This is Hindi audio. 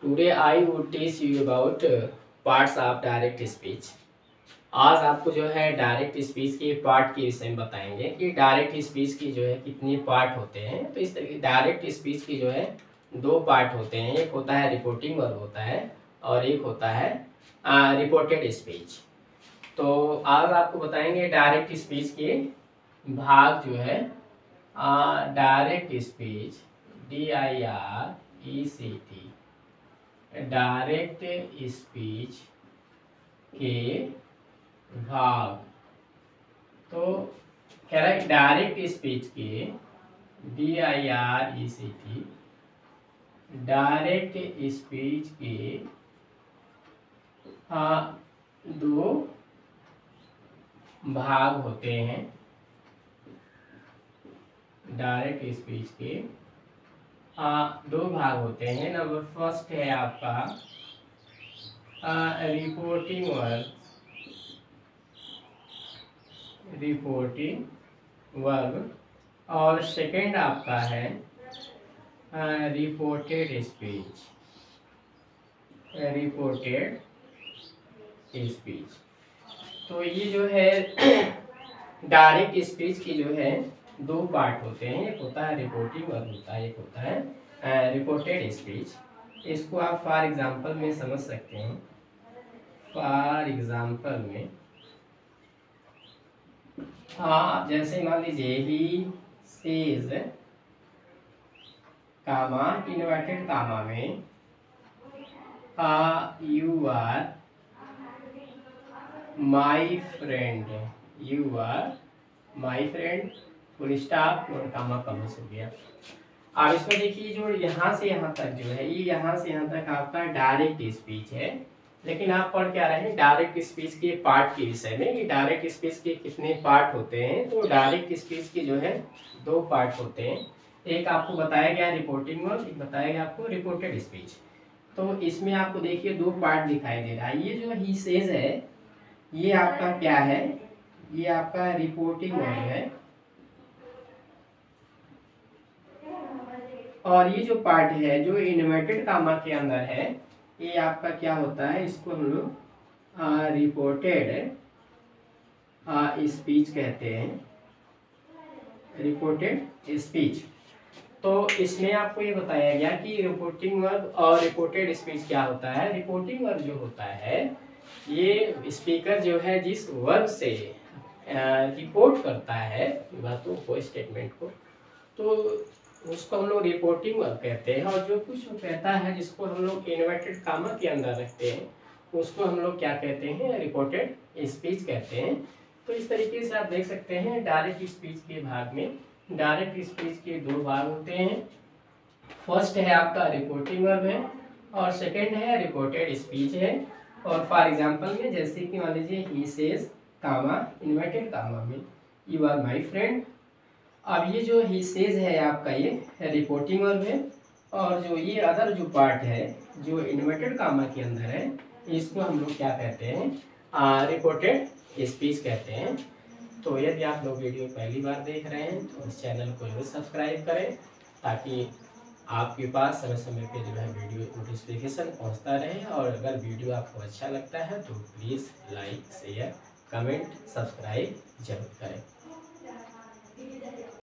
Today I would teach you about parts of direct speech. आज आपको जो है डायरेक्ट स्पीच के पार्ट के विषय में बताएंगे कि डायरेक्ट स्पीच की जो है कितने पार्ट होते हैं। तो इस तरीके डायरेक्ट स्पीच की जो है दो पार्ट होते हैं, एक होता है रिपोर्टिंग वर्ब होता है और एक होता है रिपोर्टेड स्पीच। तो आज आपको बताएंगे डायरेक्ट स्पीच के भाग जो है direct speech DIRECT direct speech के भाग। तो कह रहा है डायरेक्ट स्पीच के DIRECT डायरेक्ट स्पीच के दो भाग होते हैं। डायरेक्ट स्पीच के दो भाग होते हैं। नंबर फर्स्ट है आपका रिपोर्टिंग वर्ब और सेकंड आपका है रिपोर्टेड स्पीच। तो ये जो है डायरेक्ट स्पीच की जो है दो पार्ट होते हैं, एक होता है रिपोर्टिंग वर्ब होता है, एक होता है रिपोर्टेड स्पीच। इसको आप फॉर एग्जांपल में समझ सकते हैं। फॉर एग्जांपल में जैसे मान लीजिए he says comma inverted comma में you are my friend, you are my friend, full stop और कामा कमस हो गया। अब इसमें देखिए जो यहाँ से यहाँ तक जो है ये यहाँ से यहाँ तक आपका डायरेक्ट स्पीच है, लेकिन आप पढ़ क्या रहे हैं डायरेक्ट स्पीच के पार्ट के विषय में। ये डायरेक्ट स्पीच के कितने पार्ट होते हैं। तो डायरेक्ट स्पीच के जो है दो पार्ट होते हैं, एक आपको बताया गया रिपोर्टिंग वर्ब, एक बताया गया आपको रिपोर्टेड स्पीच। तो इसमें आपको देखिए दो पार्ट दिखाई दे रहा है। ये जो ही सेज है ये आपका क्या है, ये आपका रिपोर्टिंग वर्ब है। और ये जो पार्ट है जो इन्वर्टेड कामा के अंदर है ये आपका क्या होता है, इसको हम लोग रिपोर्टेड स्पीच कहते हैं, रिपोर्टेड स्पीच। तो इसमें आपको ये बताया गया कि रिपोर्टिंग वर्ब और रिपोर्टेड स्पीच क्या होता है। रिपोर्टिंग वर्ब जो होता है ये स्पीकर जो है जिस वर्ब से रिपोर्ट करता है बातों को, स्टेटमेंट को, तो उसको हम लोग रिपोर्टिंग वर्ब कहते हैं। और जो कुछ कहता है जिसको हम लोग इन्वर्टेड कामा के अंदर रखते हैं उसको हम लोग क्या कहते हैं, रिपोर्टेड स्पीच कहते हैं। तो इस तरीके से आप देख सकते हैं डायरेक्ट स्पीच के भाग में डायरेक्ट स्पीच के दो भाग होते हैं। फर्स्ट है आपका रिपोर्टिंग वर्ब है और सेकंड है रिपोर्टेड स्पीच है। और फॉर एग्जांपल में जैसे कि मान लीजिए he says comma inverted comma में यू आर माई फ्रेंड। अब ये जो ही सेज है आपका ये रिपोर्टिंग वर्ब है और जो ये अदर जो पार्ट है जो इन्वर्टेड कामा के अंदर है इसको हम लोग क्या कहते हैं, रिपोर्टेड स्पीच कहते हैं। तो यदि आप लोग वीडियो पहली बार देख रहे हैं तो इस चैनल को जरूर सब्सक्राइब करें ताकि आपके पास समय समय पे जो है वीडियो नोटिफिकेशन पहुंचता रहे। और अगर वीडियो आपको अच्छा लगता है तो please like share comment subscribe जरूर करें।